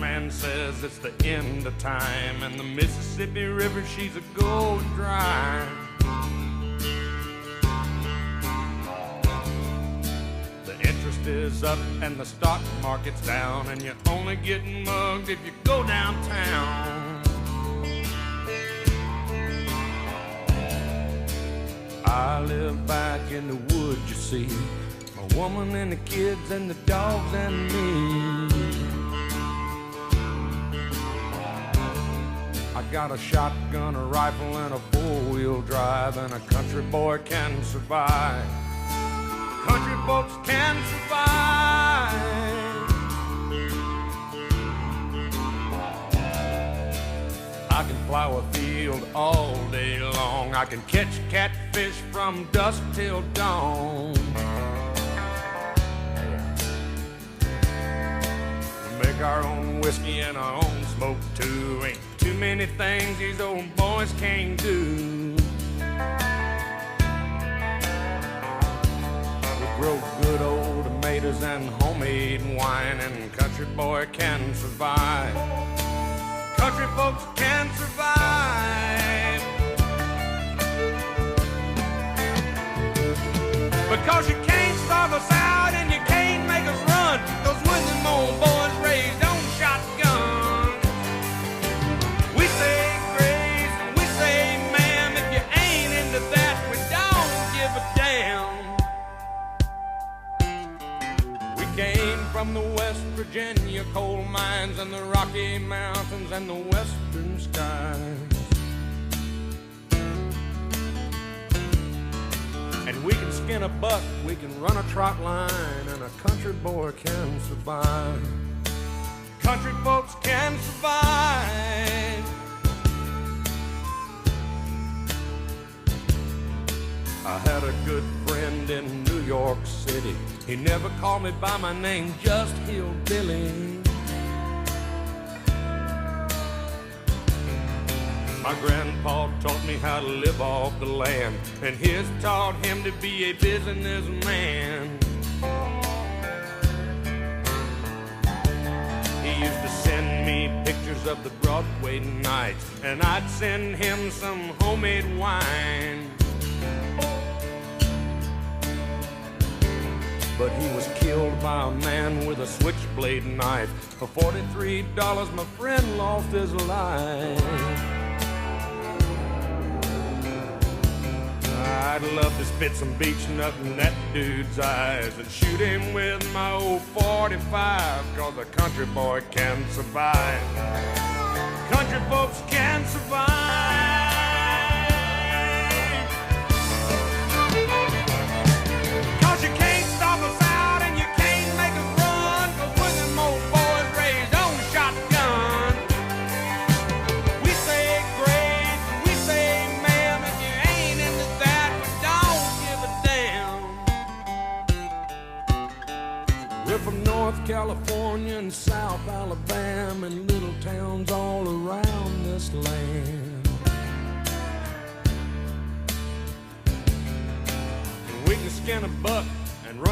man says it's the end of time, and the Mississippi River, she's a going dry. The interest is up and the stock market's down, and you're only getting mugged if you go downtown. I live back in the woods, you see, a woman and the kids and the dogs and me. I got a shotgun, a rifle, and a four-wheel drive, and a country boy can survive. Country folks can survive. I can plow a field all day long. I can catch catfish from dusk till dawn. We make our own whiskey and our own smoke too. Ain't too many things these old boys can't do. We grow good old tomatoes and homemade wine, and country boy can survive. Country folks can survive. Because you can't starve us out and you can't make us run, 'cause when them old boys raised on shotgun, we say grace and we say ma'am. If you ain't into that, we don't give a damn. We came from the West Virginia coal mines and the Rocky Mountains and the western skies. And we can skin a buck, we can run a trot line, and a country boy can survive. Country folks can survive. I had a good friend in New York City. He never called me by my name, just Hillbilly. My grandpa taught me how to live off the land, and his taught him to be a businessman. He used to send me pictures of the Broadway nights, and I'd send him some homemade wine. But he was killed by a man with a switchblade knife. For $43, my friend lost his life. I'd love to spit some beach nut in that dude's eyes and shoot him with my old 45, 'cause a country boy can survive. Country folks can survive. We're from North California and South Alabama and little towns all around this land. And we can skin a buck and run